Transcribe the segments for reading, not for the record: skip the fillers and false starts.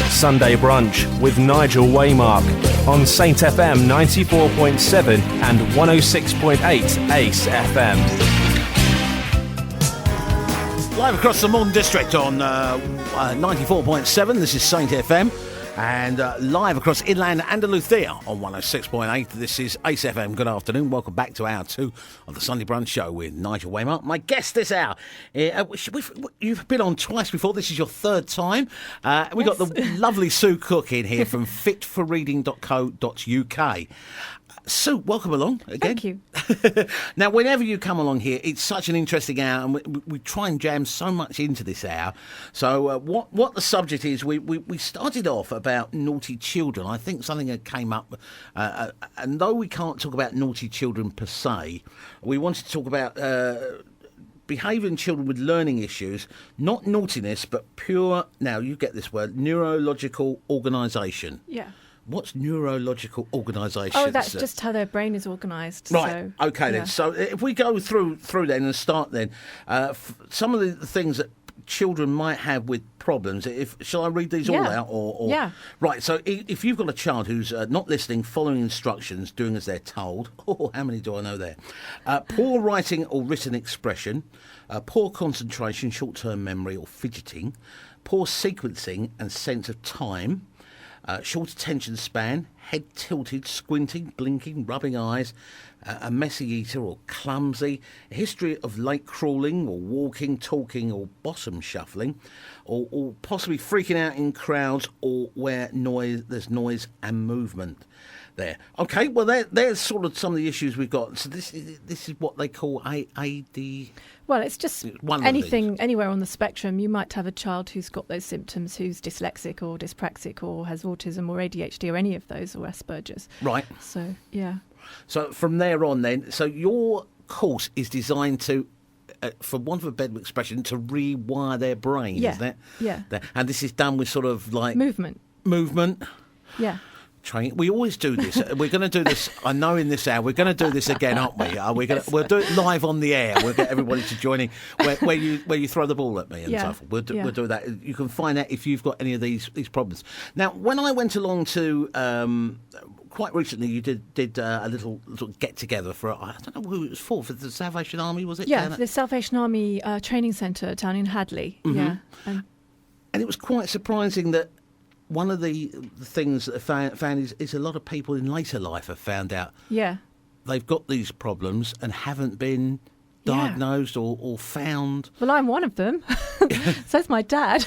Sunday Brunch with Nigel Waymark on Saint FM 94.7 and 106.8 Ace FM. Live across the Morton District on 94.7, this is Saint FM. And live across inland Andalusia on 106.8, this is Ace FM. Good afternoon. Welcome back to hour 2 of the Sunday Brunch Show with Nigel Waymark. My guest this hour, you've been on twice before. This is your third time. We've got the lovely Sue Cook in here from Fit4Reading.co.uk. Sue, welcome along again. Thank you. Now, whenever you come along here, it's such an interesting hour, and we try and jam so much into this hour. So what the subject is, we started off about naughty children. I think something that came up, and though we can't talk about naughty children per se, we wanted to talk about behaviour in children with learning issues, not naughtiness, but pure, now you get this word, neurological organisation. Yeah. What's neurological organisation? Oh, that's just how their brain is organised. Right, so, okay then. So if we go through then and start then, some of the things that children might have with problems, shall I read these all out? Or yeah. Right, so if you've got a child who's not listening, following instructions, doing as they're told, how many do I know there? Poor writing or written expression, poor concentration, short-term memory or fidgeting, poor sequencing and sense of time, short attention span, head tilted, squinting, blinking, rubbing eyes, a messy eater or clumsy, a history of late crawling or walking, talking or bottom shuffling, or possibly freaking out in crowds or where there's noise and movement there. Okay, well, there's sort of some of the issues we've got. So this is what they call AD. Well, it's just anything, anywhere on the spectrum. You might have a child who's got those symptoms, who's dyslexic or dyspraxic or has autism or ADHD or any of those, or Asperger's. Right. So, yeah. So from there on then, so your course is designed to, for want of a better expression, to rewire their brain, isn't it? Yeah. And this is done with sort of like... Movement. Yeah. Training. We always do this. We're going to do this. I know in this hour we're going to do this again, aren't we? We'll do it live on the air. We'll get everybody to join in where you throw the ball at me and so forth. We'll do that. You can find out if you've got any of these problems. Now, when I went along to quite recently, you did a little get together for I don't know who it was for the Salvation Army, was it? Yeah, the Salvation Army training centre down in Hadley. Mm-hmm. Yeah, and it was quite surprising that. One of the things that I found is a lot of people in later life have found out they've got these problems and haven't been diagnosed or found. Well, I'm one of them. So's my dad.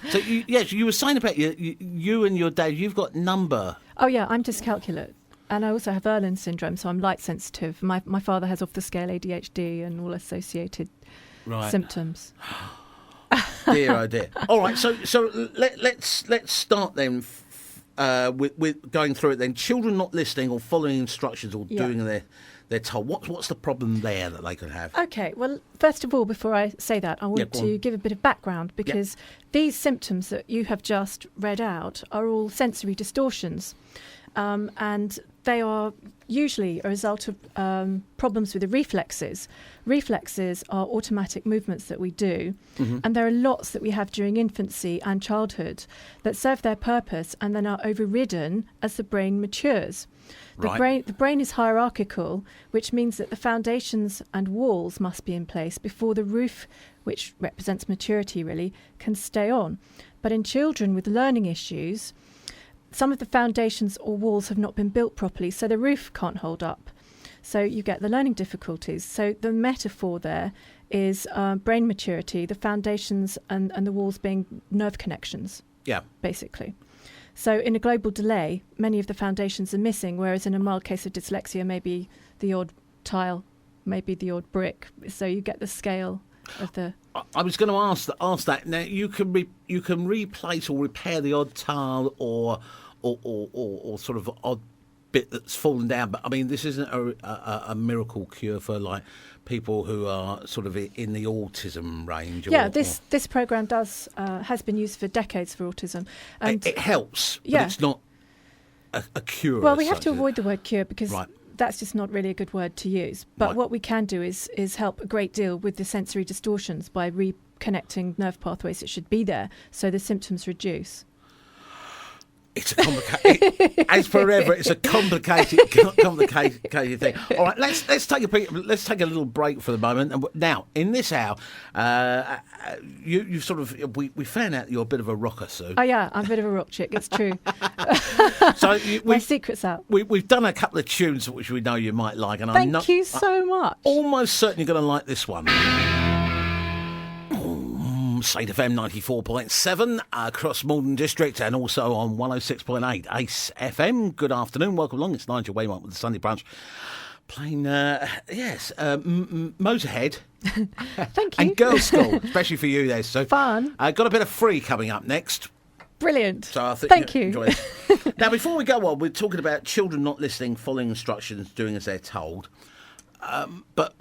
So, you were saying about you and your dad, you've got number. Oh, yeah, I'm dyscalculia. And I also have Erlen syndrome, so I'm light sensitive. My father has off-the-scale ADHD and all associated symptoms. Dear, oh dear. All right, so let's start then with going through it then. Children not listening or following instructions or doing their told. What's the problem there that they could have? Okay, well, first of all, before I say that, I want to give a bit of background because these symptoms that you have just read out are all sensory distortions. And they are usually a result of problems with the reflexes. Reflexes are automatic movements that we do, and there are lots that we have during infancy and childhood that serve their purpose and then are overridden as the brain matures. The brain is hierarchical, which means that the foundations and walls must be in place before the roof, which represents maturity really, can stay on. But in children with learning issues, some of the foundations or walls have not been built properly, so the roof can't hold up. So you get the learning difficulties. So the metaphor there is brain maturity, the foundations and the walls being nerve connections, basically. So in a global delay, many of the foundations are missing, whereas in a mild case of dyslexia, maybe the odd tile, maybe the odd brick. So you get the scale of the... I was going to ask that. Now, you can replace or repair the odd tile or sort of odd bit that's fallen down. But I mean, this isn't a miracle cure for like people who are sort of in the autism range. This program has been used for decades for autism, and it helps. But it's not a cure. Well, we have to avoid the word cure because that's just not really a good word to use. But what we can do is help a great deal with the sensory distortions by reconnecting nerve pathways that should be there, so the symptoms reduce. It's a complicated, as per ever, it's a complicated thing. All right, let's take a little break for the moment. And now, in this hour, you sort of we found out you're a bit of a rocker, Sue. Oh yeah, I'm a bit of a rock chick. It's true. So my secret's out. We've done a couple of tunes which we know you might like, and Thank you so much. Almost certain you're going to like this one. State FM 94.7 across Malden District and also on 106.8 Ace FM. Good afternoon, welcome along. It's Nigel Waymark with the Sunday Brunch. Playing, Motorhead. Thank you. And Girls' School, especially for you there. So fun. Got a bit of Free coming up next. Brilliant. So I think Thank you. Enjoy this. Now, before we go on, we're talking about children not listening, following instructions, doing as they're told. But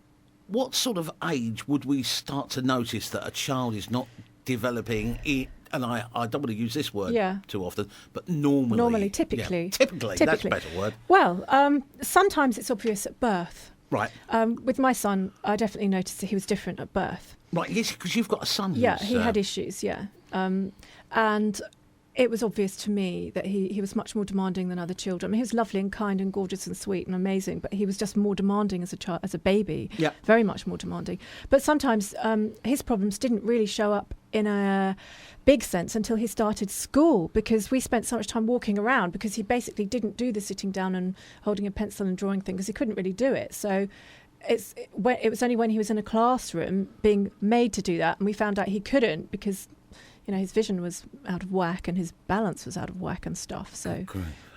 what sort of age would we start to notice that a child is not developing it? And I don't want to use this word too often, but normally. Typically, that's a better word. Well, sometimes it's obvious at birth. Right. With my son, I definitely noticed that he was different at birth. Right, yes, because you've got a son who's... Yeah, he had issues, and it was obvious to me that he was much more demanding than other children. I mean, he was lovely and kind and gorgeous and sweet and amazing, but he was just more demanding as a child, as a baby. Yeah. Very much more demanding. But sometimes his problems didn't really show up in a big sense until he started school, because we spent so much time walking around, because he basically didn't do the sitting down and holding a pencil and drawing thing, because he couldn't really do it. So it was only when he was in a classroom being made to do that, and we found out he couldn't, because his vision was out of whack and his balance was out of whack and stuff. So,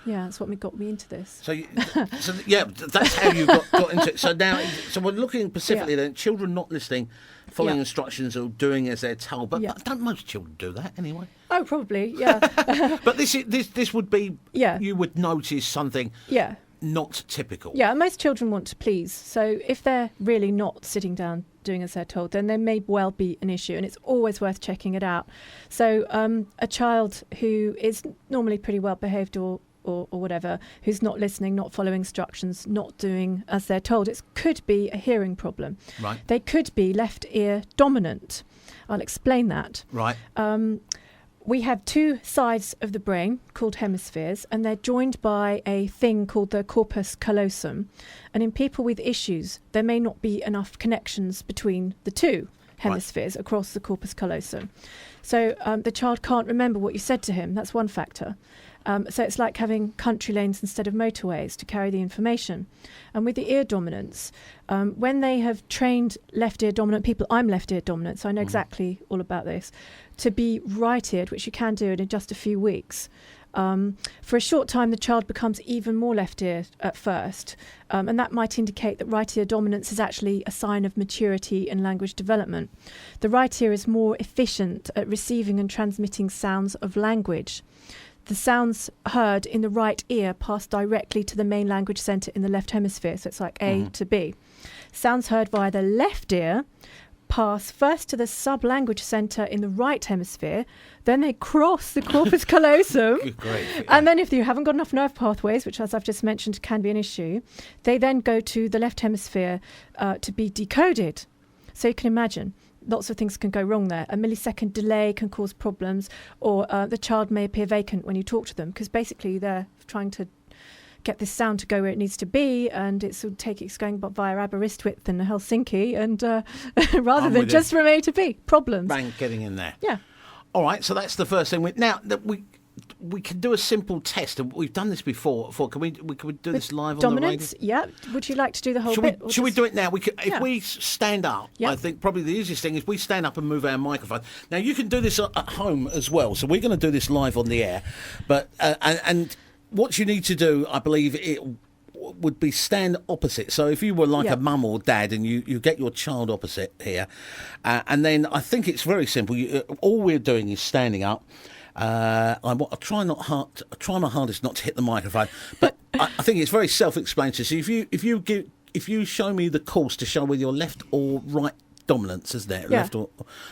yeah, that's what got me into this. So that's how you got into it. So now, we're looking specifically at children not listening, following instructions or doing as they're told. But don't most children do that anyway? Oh, probably, yeah. But this would be, you would notice something. Yeah. Not typical. Yeah, most children want to please. So if they're really not sitting down doing as they're told, then there may well be an issue, and it's always worth checking it out. So a child who is normally pretty well behaved or whatever, who's not listening, not following instructions, not doing as they're told, it could be a hearing problem. Right. They could be left ear dominant. I'll explain that. Right. We have two sides of the brain called hemispheres, and they're joined by a thing called the corpus callosum. And in people with issues, there may not be enough connections between the two hemispheres across the corpus callosum. So the child can't remember what you said to him. That's one factor. So it's like having country lanes instead of motorways to carry the information. And with the ear dominance, when they have trained left ear dominant people, I'm left ear dominant, so I know exactly all about this, to be right-eared, which you can do in just a few weeks. For a short time, the child becomes even more left-eared at first, and that might indicate that right-ear dominance is actually a sign of maturity in language development. The right ear is more efficient at receiving and transmitting sounds of language. The sounds heard in the right ear pass directly to the main language centre in the left hemisphere, so it's like A to B. Sounds heard via the left ear pass first to the sub-language centre in the right hemisphere, then they cross the corpus callosum, and then if you haven't got enough nerve pathways, which as I've just mentioned can be an issue, they then go to the left hemisphere to be decoded. So you can imagine, lots of things can go wrong there. A millisecond delay can cause problems, or the child may appear vacant when you talk to them, because basically they're trying to get this sound to go where it needs to be, and it's going via Aberystwyth and Helsinki, and rather than just from A to B, problems. Bang, getting in there. Yeah. All right, so that's the first thing. Now that we can do a simple test, and we've done this before. Can we do this live dominance? On the radio? Yeah. Would you like to do the whole bit? Should we do it now? If we stand up, I think probably the easiest thing is we stand up and move our microphone. Now you can do this at home as well. So we're going to do this live on the air, but and what you need to do, I believe, it would be stand opposite. So if you were like a mum or dad and you get your child opposite here, and then I think it's very simple. All we're doing is standing up. I try my hardest not to hit the microphone, but I think it's very self-explanatory. So if you show me the course to show whether your left or right dominance, isn't it? Yeah. Left or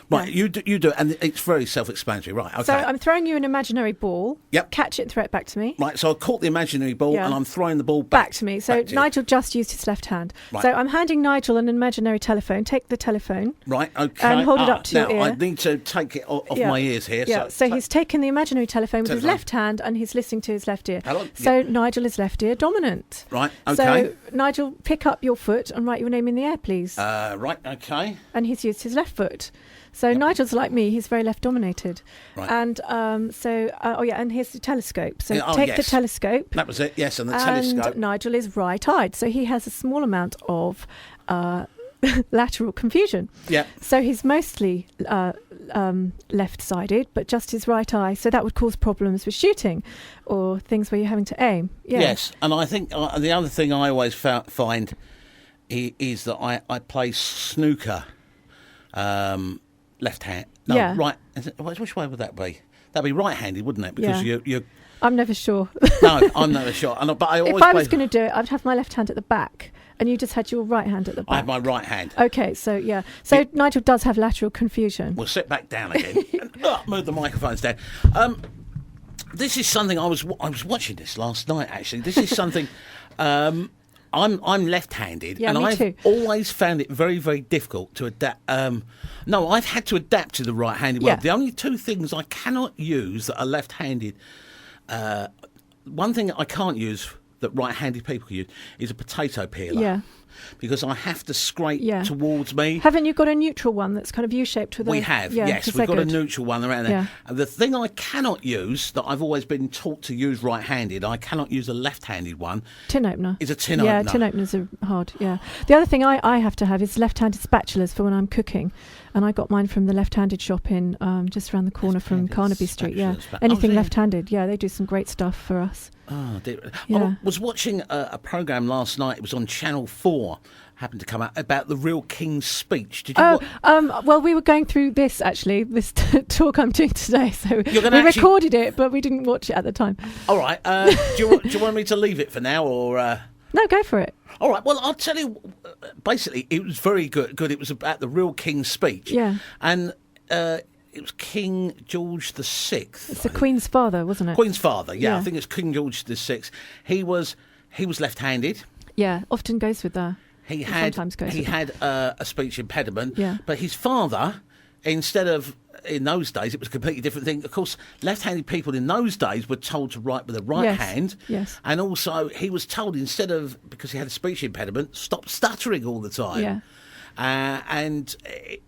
right. Yeah. You do, and it's very self-explanatory. Right. Okay. So I'm throwing you an imaginary ball. Yep. Catch it and throw it back to me. Right. So I caught the imaginary ball, Yeah. and I'm throwing the ball Back to me. So back to you. Nigel just used his left hand. Right. So I'm handing Nigel an imaginary telephone. Take the telephone. Right. Okay. And hold it up to now your ear. I need to take it off Yeah. my ears here. Yeah. So he's taken the imaginary telephone with his Telephone. left hand and he's listening to his left ear. Hello? So Nigel is left ear dominant. Right. Okay. So Nigel, pick up your foot and write your name in the air, please. Right. Okay. And he's used his left foot. So Nigel's like me; he's very left dominated. Right. And and here's the telescope. So Yeah, oh, take the yes. telescope. That was it. Yes, and the And telescope. Nigel is right-eyed, so he has a small amount of lateral confusion. Yeah. So he's mostly left-sided, but just his right eye. So that would cause problems with shooting or things where you're having to aim. Yeah. Yes, and I think the other thing I always find is that I play snooker left hand. No, Yeah. right. Which way would that be? That'd be right-handed, wouldn't it? Because Yeah. you're. I'm never sure. No, I'm never sure. But I always If I play. was going to do it, I'd have my left hand at the back, and you just had your right hand at the back. I have my right hand. Okay, so yeah. So Nigel does have lateral confusion. We'll sit back down again. And, move the microphones down. This is something I was watching this last night. Actually, this is something. I'm left-handed, Yeah, and me I've too. always found it very, very difficult to adapt. No, I've had to adapt to the right-handed world. Yeah. The only two things I cannot use that are left-handed. One thing that I can't use that right-handed people use is a potato peeler. Yeah. Because I have to scrape Yeah. towards me. Haven't you got a neutral one that's kind of U-shaped with a... We have, yeah, yes. 'cause We've they're got a good. neutral one around there. Yeah. And the thing I cannot use, that I've always been taught to use right-handed, I cannot use a left-handed one, Tin opener. is a tin Yeah, opener. tin openers are hard, yeah. The other thing I have to have is left-handed spatulas for when I'm cooking. And I got mine from the left-handed shop in just around the corner from Left-handed Carnaby Street, yeah. spatulas. Anything Oh, yeah. left-handed, yeah, they do some great stuff for us. Oh, dear. Yeah. I was watching a programme last night. It was on Channel 4, happened to come out, about the real King's speech. Did you watch? Well, we were going through this, actually, this talk I'm doing today. So we gonna actually- recorded it, but we didn't watch it at the time. All right. Do you want me to leave it for now, or... No, go for it. All right, well, I'll tell you, basically, it was very good. It was about the real King's speech. Yeah. And it was King George VI. It's the Queen's father, wasn't it? Queen's father, yeah. I Yeah. think it's King George VI. He was left-handed. Yeah, often goes with that. He It had sometimes goes with had a speech impediment. Yeah. But his father, instead of, in those days, it was a completely different thing. Of course, left-handed people in those days were told to write with the right Yes, hand. yes. And also, he was told, instead of, because he had a speech impediment, stop stuttering all the time. Yeah. And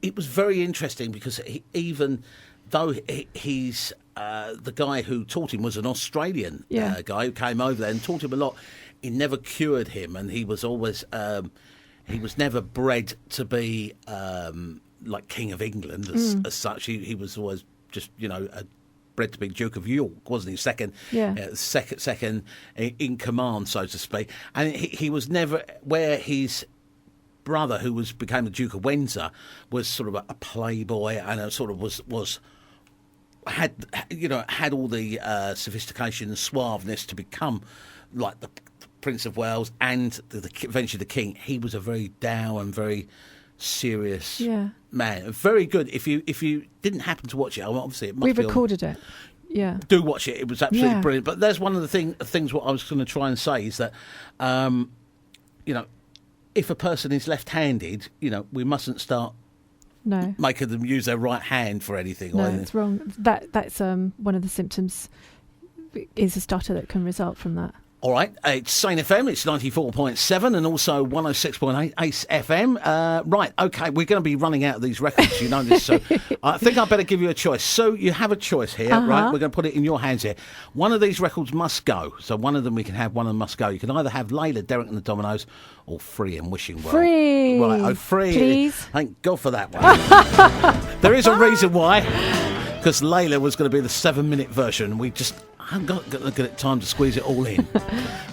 it was very interesting because even though he's the guy who taught him was an Australian Yeah. guy who came over there and taught him a lot, it never cured him, and he was always he was never bred to be like King of England as such. He was always just bred to be Duke of York, wasn't he? Second in command, so to speak, and he was never where his brother, who became the Duke of Windsor, was sort of a playboy and a sort of had all the sophistication and suaveness to become like the Prince of Wales and eventually the King. He was a very dour and very serious man. Very good. If you didn't happen to watch it, obviously it must We be recorded it. Yeah. do watch it. It was absolutely Yeah. brilliant. But there's one of the things what I was going to try and say is that, if a person is left-handed, we mustn't start No. making them use their right hand for anything. No, or anything. it's wrong. That's one of the symptoms is a stutter that can result from that. All right, it's Sane FM, it's 94.7 and also 106.8 Ace FM. Right, okay, we're going to be running out of these records, you know this, so I think I better give you a choice. So you have a choice here, right? We're going to put it in your hands here. One of these records must go, so one of them we can have, one of them must go. You can either have Layla, Derek and the Dominoes, or Free and Wishing Well. Free! Right, Free. Please. Thank God for that one. There is a reason why, because Layla was going to be the 7-minute version. We just... I haven't got time to squeeze it all in.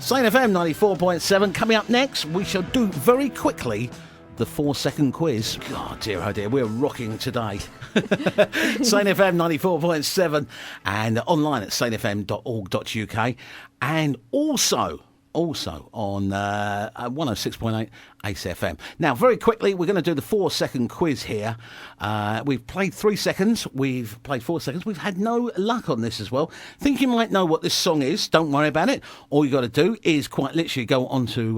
Sane FM 94.7. Coming up next, we shall do very quickly the 4-second quiz. Oh dear, we're rocking today. Sane FM 94.7 and online at sanefm.org.uk. And also also on 106.8 Ace FM. Now, very quickly, we're going to do the 4-second quiz here. We've played 3 seconds. We've played 4 seconds. We've had no luck on this as well. Think you might know what this song is. Don't worry about it. All you got to do is quite literally go onto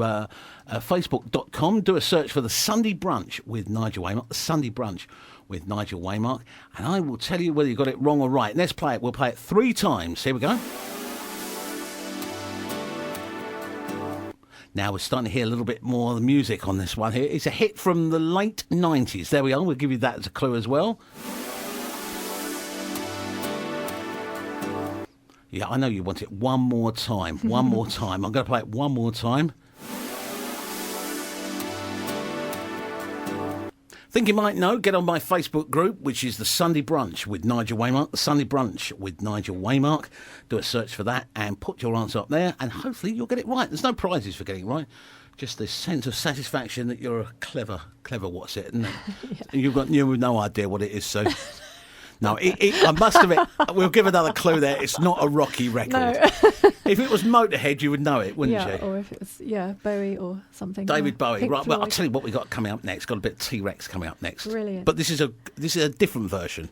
facebook.com, do a search for the Sunday Brunch with Nigel Waymark, the Sunday Brunch with Nigel Waymark, and I will tell you whether you got it wrong or right. Let's play it. We'll play it 3 times. Here we go. Now we're starting to hear a little bit more of the music on this one here. It's a hit from the late 90s. There we are. We'll give you that as a clue as well. Yeah, I know you want it one more time. One more time. I'm going to play it one more time. Think you might know, get on my Facebook group, which is the Sunday Brunch with Nigel Waymark, the Sunday Brunch with Nigel Waymark. Do a search for that and put your answer up there, and hopefully you'll get it right. There's no prizes for getting it right, just this sense of satisfaction that you're a clever what's it, isn't it? Yeah. You have no idea what it is, so... No, I must admit, we'll give another clue there. It's not a Rocky record. No. If it was Motorhead, you would know it, wouldn't you? Yeah, or if it was, Bowie or something. David Bowie. Right, well, I'll tell you what we've got coming up next. Got a bit of T-Rex coming up next. Brilliant. But this is a different version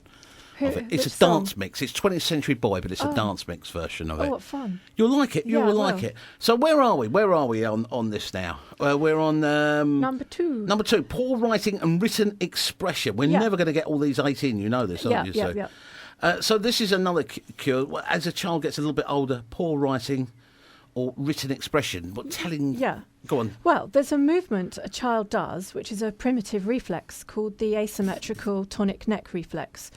of it. It's a dance mix. It's 20th Century Boy, but it's a dance mix version of it. Oh, what fun. You'll like it. You will like it. So where are we? Where are we on this now? We're on... Number 2. Number 2, poor writing and written expression. We're never going to get all these 18. You know this, aren't you? Yeah. So this is another cure. As a child gets a little bit older, poor writing or written expression. But telling... Yeah. Go on. Well, there's a movement a child does, which is a primitive reflex called the asymmetrical tonic neck reflex.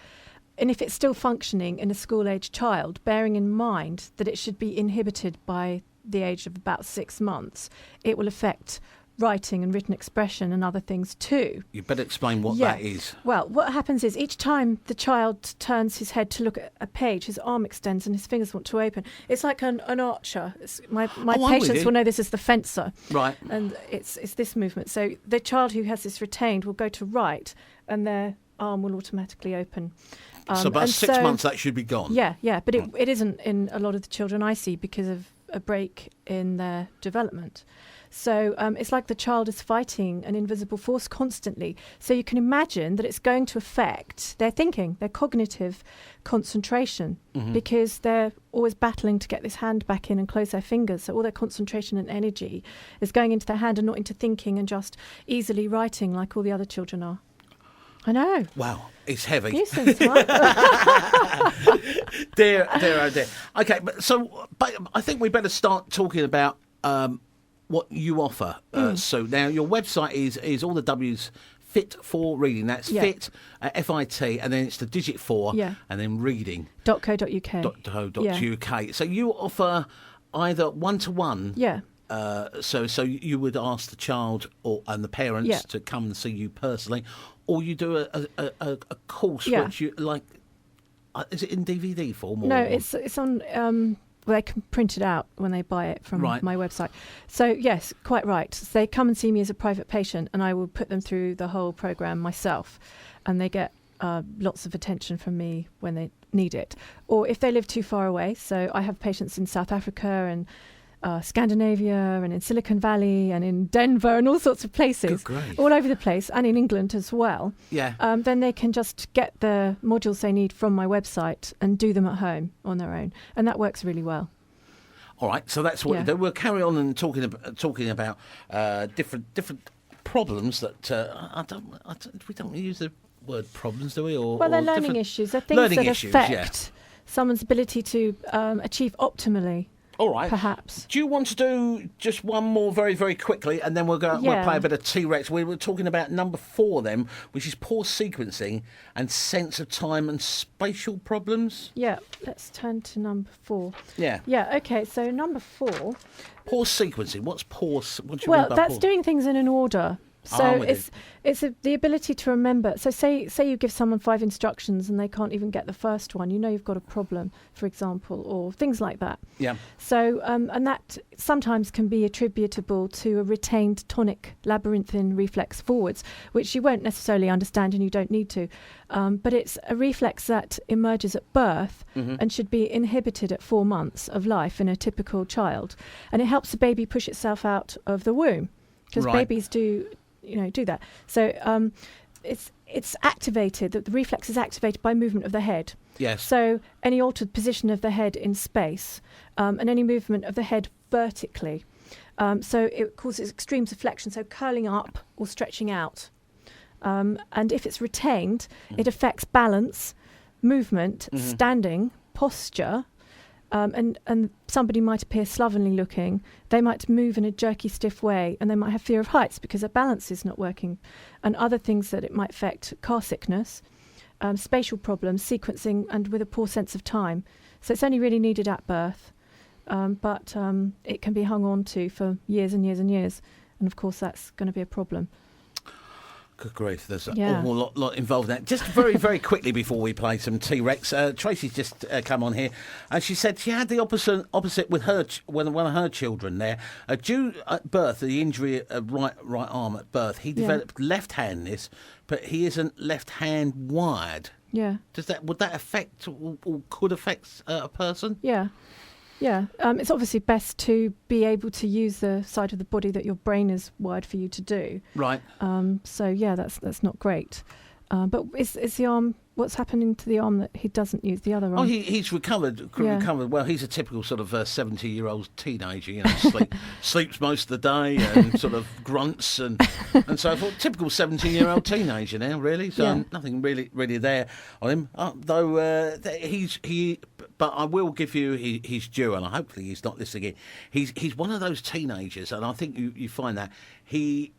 And if it's still functioning in a school-age child, bearing in mind that it should be inhibited by the age of about 6 months, it will affect writing and written expression and other things too. You better explain what that is. Well, what happens is each time the child turns his head to look at a page, his arm extends and his fingers want to open. It's like an archer. My patients will know this as the fencer. Right. And it's this movement. So the child who has this retained will go to write and their arm will automatically open. So about 6 months that should be gone. Yeah, but it isn't in a lot of the children I see because of a break in their development. So it's like the child is fighting an invisible force constantly. So you can imagine that it's going to affect their thinking, their cognitive concentration, because they're always battling to get this hand back in and close their fingers. So all their concentration and energy is going into their hand and not into thinking and just easily writing like all the other children are. I know. Wow, it's heavy. Nuisance, right? Dear, oh dear. Okay, but I think we better start talking about what you offer. So now your website is all the W's, Fit4Reading. That's Fit, F-I-T, and then it's the digit 4, and then reading. .co.uk. So you offer either one-to-one. Yeah. So you would ask the child and the parents to come and see you personally, or you do a course which you like. Is it in DVD form? No, it's on. They can print it out when they buy it from my website. So yes, quite right. So they come and see me as a private patient, and I will put them through the whole program myself, and they get lots of attention from me when they need it. Or if they live too far away, so I have patients in South Africa and Scandinavia and in Silicon Valley and in Denver and all sorts of places, all over the place, and in England as well. Yeah. Then they can just get the modules they need from my website and do them at home on their own, and that works really well. All right, so that's what you do. We'll carry on and talking about different problems that we don't use the word problems, do we? Well, they're learning issues. They're things that affect someone's ability to achieve optimally. All right. Perhaps. Do you want to do just one more very, very quickly, and then we'll play a bit of T-Rex. We were talking about number 4 then, which is poor sequencing and sense of time and spatial problems. Yeah, let's turn to number 4. Yeah. Yeah, okay, so number 4. Poor sequencing. What's poor? What do you mean by that's poor? Doing things in an order So it's the ability to remember. So say you give someone 5 instructions and they can't even get the first one. You know you've got a problem, for example, or things like that. Yeah. So and that sometimes can be attributable to a retained tonic labyrinthine reflex forwards, which you won't necessarily understand and you don't need to. But it's a reflex that emerges at birth and should be inhibited at 4 months of life in a typical child, and it helps the baby push itself out of the womb, because babies do that. So it's activated, that the reflex is activated by movement of the head. Yes. So any altered position of the head in space and any movement of the head vertically. So it causes extremes of flexion, so curling up or stretching out. And if it's retained, it affects balance, movement, standing, posture. And somebody might appear slovenly looking. They might move in a jerky, stiff way, and they might have fear of heights because their balance is not working. And other things that it might affect: car sickness, spatial problems, sequencing, and with a poor sense of time. So it's only really needed at birth, but it can be hung on to for years and years and years. And of course, that's going to be a problem. Good grief, there's a whole lot involved in that. Just very, very quickly before we play some T-Rex, Tracy's just come on here, and she said she had the opposite with her one of her children there. Due at birth, the injury right arm at birth, he developed left-handedness, but he isn't left-hand wired. Yeah. Would that affect or could affect a person? Yeah. Yeah, it's obviously best to be able to use the side of the body that your brain is wired for you to do. Right. So yeah, that's not great. But is the arm? What's happening to the arm that he doesn't use? The other arm? Oh, he's recovered. Well, he's a typical sort of 70-year-old teenager. Sleeps most of the day and sort of grunts and so forth. Typical 17-year-old teenager now, really. So nothing really there on him. Though but I will give you his due, and hopefully he's not listening. He's one of those teenagers, and I think you find that he's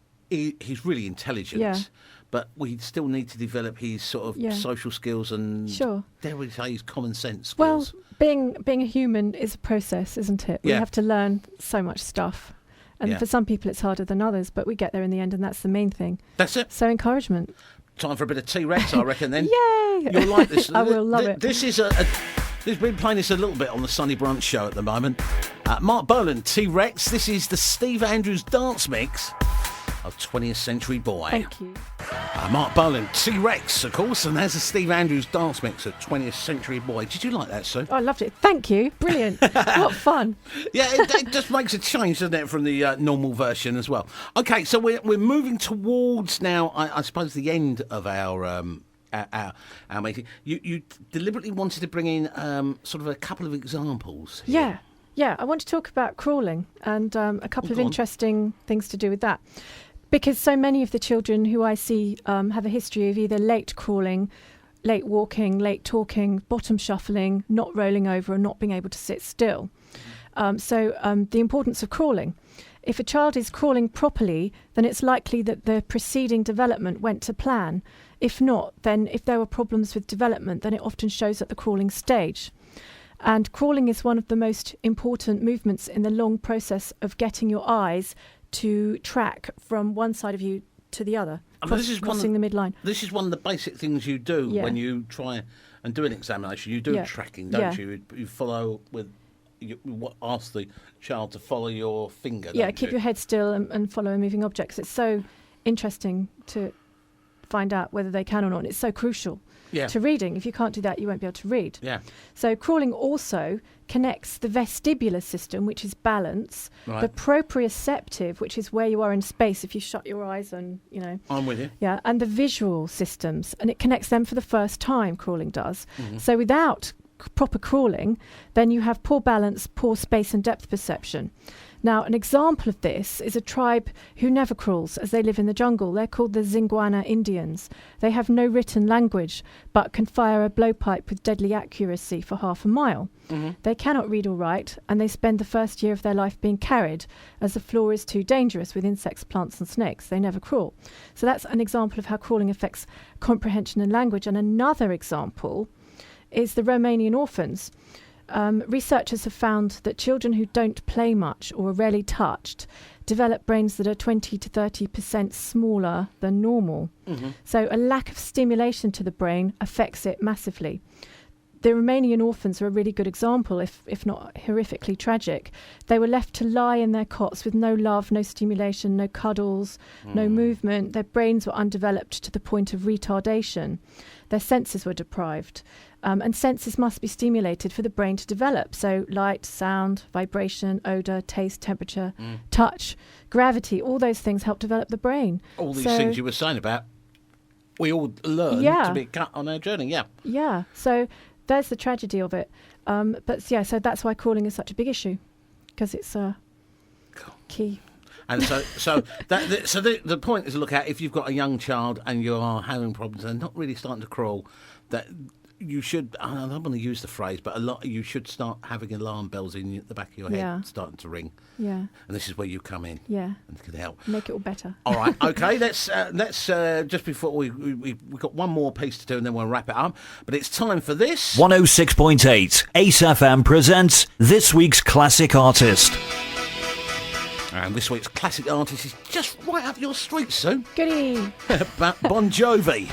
really intelligent. Yeah. But we still need to develop his sort of social skills and, dare we say, his common sense skills. Well, being a human is a process, isn't it? We have to learn so much stuff. And for some people it's harder than others, but we get there in the end, and that's the main thing. That's it. So encouragement. Time for a bit of T-Rex, I reckon, then. Yay! You'll like this. I will love it. This is we've been playing this a little bit on the Sunny Brunch show at the moment. Mark Boland, T-Rex. This is the Steve Andrews dance mix of 20th Century Boy. Thank you. Mark Boland, T-Rex, of course, and there's a Steve Andrews dance mix of 20th Century Boy. Did you like that, Sue? Oh, I loved it. Thank you. Brilliant. What fun. Yeah, it just makes a change, doesn't it, from the normal version as well. Okay, so we're moving towards now, I suppose, the end of our meeting. You deliberately wanted to bring in sort of a couple of examples here. Yeah. I want to talk about crawling and a couple of interesting things to do with that. Because so many of the children who I see have a history of either late crawling, late walking, late talking, bottom shuffling, not rolling over, and not being able to sit still. So the importance of crawling. If a child is crawling properly, then it's likely that the preceding development went to plan. If not, then if there were problems with development, then it often shows at the crawling stage. And crawling is one of the most important movements in the long process of getting your eyes to track from one side of you to the other, crossing the midline. This is one of the basic things you do when you try and do an examination. You do tracking, don't you? You follow with... You ask the child to follow your finger. Keep your head still and follow a moving object, 'cause it's so interesting to find out whether they can or not. And it's so crucial to reading. If you can't do that, you won't be able to read. So crawling also connects the vestibular system, which is balance, the proprioceptive, which is where you are in space if you shut your eyes and, I'm with you. And the visual systems, and it connects them for the first time, crawling does. So without proper crawling, then you have poor balance, poor space and depth perception. Now, an example of this is a tribe who never crawls as they live in the jungle. They're called the Zingwana Indians. They have no written language, but can fire a blowpipe with deadly accuracy for half a mile. They cannot read or write, and they spend the first year of their life being carried, as the floor is too dangerous with insects, plants and snakes. They never crawl. So that's an example of how crawling affects comprehension and language. And another example is the Romanian orphans. Researchers have found that children who don't play much or are rarely touched develop brains that are 20 to 30% smaller than normal. So a lack of stimulation to the brain affects it massively. The Romanian orphans are a really good example, if not horrifically tragic. They were left to lie in their cots with no love, no stimulation, no cuddles, no movement. Their brains were undeveloped to the point of retardation. Their senses were deprived. And senses must be stimulated for the brain to develop. So light, sound, vibration, odour, taste, temperature, touch, gravity, all those things help develop the brain. All these things you were saying about, we all learn to be cut on our journey, Yeah, so there's the tragedy of it. So that's why calling is such a big issue, because it's key. And so the point is to look at if you've got a young child and you are having problems and not really starting to crawl, that you should, I don't want to use the phrase, but you should start having alarm bells in the back of your head starting to ring. Yeah. And this is where you come in. Yeah. And can help. Make it all better. All right. Okay. Let's just before we've got one more piece to do and then we'll wrap it up. But it's time for this. 106.8 Ace FM presents this week's classic artist. And this week's classic artist is just right up your street, Sue. Goody. Bon Jovi.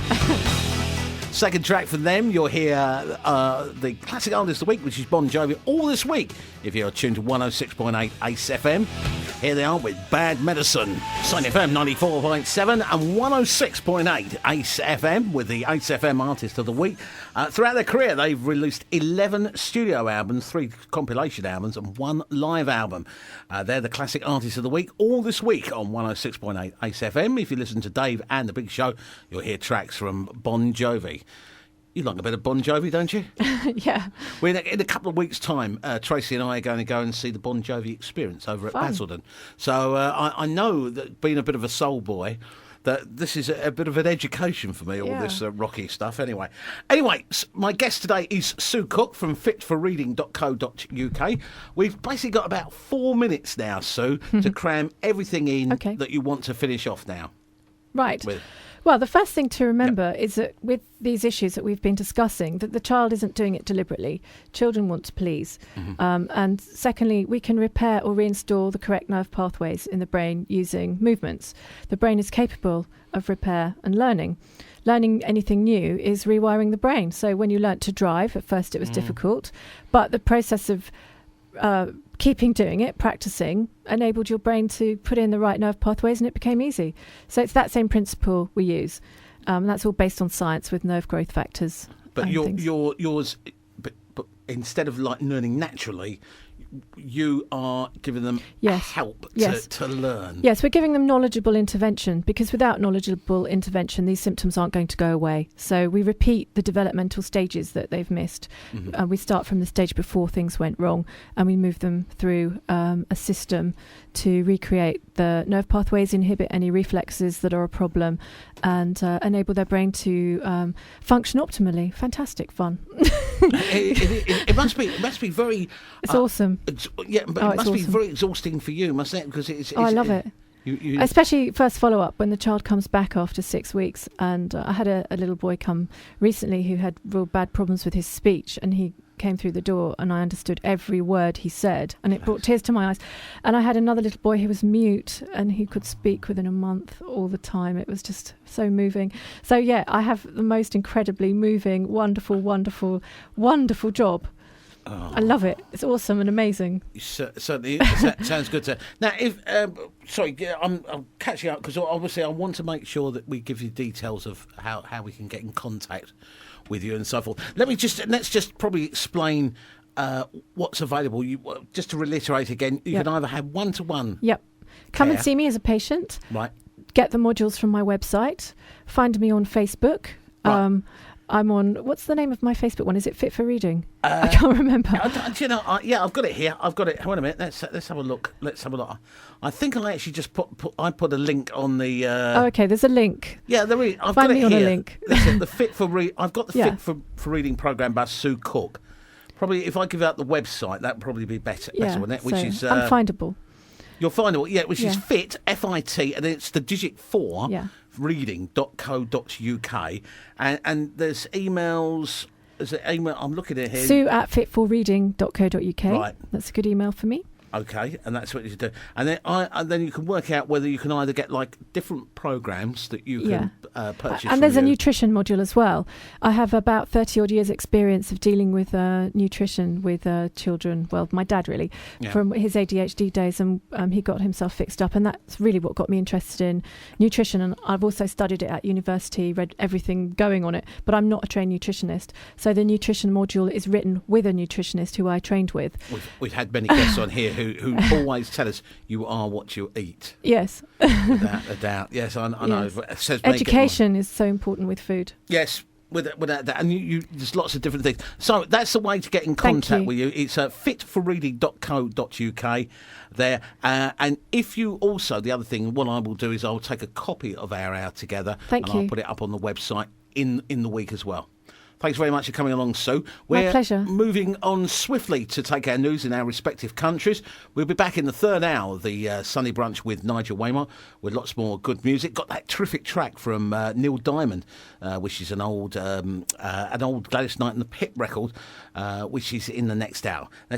Second track from them, you'll hear the classic artist of the week, which is Bon Jovi, all this week. If you're tuned to 106.8 Ace FM, here they are with Bad Medicine. Sign FM 94.7 and 106.8 Ace FM with the Ace FM artist of the week. Throughout their career, they've released 11 studio albums, 3 compilation albums, and 1 live album. They're the classic artist of the week, all this week on 106.8 Ace FM. If you listen to Dave and The Big Show, you'll hear tracks from Bon Jovi. You like a bit of Bon Jovi, don't you? Yeah. Well, in a couple of weeks' time, Tracy and I are going to go and see the Bon Jovi Experience over at Basildon. So I know that being a bit of a soul boy, that this is a bit of an education for me, all this rocky stuff. Anyway, my guest today is Sue Cook from Fit4Reading.co.uk. We've basically got about 4 minutes now, Sue, to cram everything in that you want to finish off now. Right. Well, the first thing to remember is that with these issues that we've been discussing, that the child isn't doing it deliberately. Children want to please. And secondly, we can repair or reinstall the correct nerve pathways in the brain using movements. The brain is capable of repair and learning. Learning anything new is rewiring the brain. So when you learnt to drive, at first it was difficult, but the process of keeping doing it, practicing, enabled your brain to put in the right nerve pathways and it became easy. So it's that same principle we use. That's all based on science with nerve growth factors. But yours, but instead of like learning naturally, you are giving them help to learn. Yes, we're giving them knowledgeable intervention, because without knowledgeable intervention, these symptoms aren't going to go away. So we repeat the developmental stages that they've missed. We start from the stage before things went wrong, and we move them through a system to recreate the nerve pathways, inhibit any reflexes that are a problem, and enable their brain to function optimally. Fantastic fun. It must be very. It's awesome. But it must be very exhausting for you, mustn't it? Because it's I love it. Especially first follow-up when the child comes back after 6 weeks. And I had a little boy come recently who had real bad problems with his speech, and he came through the door and I understood every word he said, and it brought tears to my eyes. And I had another little boy who was mute and he could speak within a month all the time. It was just so moving. So yeah, I have the most incredibly moving, wonderful job. I love it. It's awesome and amazing. Certainly, sounds good. Now, I'm catching up because obviously I want to make sure that we give you details of how we can get in contact with you and so forth. Let's just probably explain what's available. Just to reiterate again, you can either have one-to-one. Yep. Come and see me as a patient. Right. Get the modules from my website. Find me on Facebook. Right. I'm on, what's the name of my Facebook one? Is it Fit4Reading? I can't remember. I've got it here. I've got it. Wait a minute. Let's have a look. I think I actually just put a link on the... okay, there's a link. Yeah, there is. I've Find got it me here. On a link. Listen, I've got the Fit4Reading program by Sue Cook. Probably, if I give out the website, that would probably be better, wouldn't it? Which is... unfindable. You'll find it, which is Fit, F-I-T, and then it's the digit 4, reading.co.uk. And there's emails. There's an email, I'm looking at here. Sue at Fit4Reading.co.uk. Right. That's a good email for me. Okay, and that's what you do. And then you can work out whether you can either get like different programs that you can purchase. And there's a nutrition module as well. I have about 30 odd years experience of dealing with nutrition with children. Well, my dad really, from his ADHD days, and he got himself fixed up, and that's really what got me interested in nutrition. And I've also studied it at university, read everything going on it, but I'm not a trained nutritionist. So the nutrition module is written with a nutritionist who I trained with. We've had many guests on here who always tell us you are what you eat. Yes. Without a doubt. Yes, I know. Yes. Education is so important with food. Yes. Without that, and you there's lots of different things. So that's the way to get in contact with you. It's fit4reading.co.uk there. And if you also, the other thing, what I will do is I'll take a copy of our hour together I'll put it up on the website in the week as well. Thanks very much for coming along, Sue. My pleasure. Moving on swiftly to take our news in our respective countries. We'll be back in the third hour of the Sunday Brunch with Nigel Waymark with lots more good music. Got that terrific track from Neil Diamond, which is an old Gladys Knight and the Pip record, which is in the next hour. Now,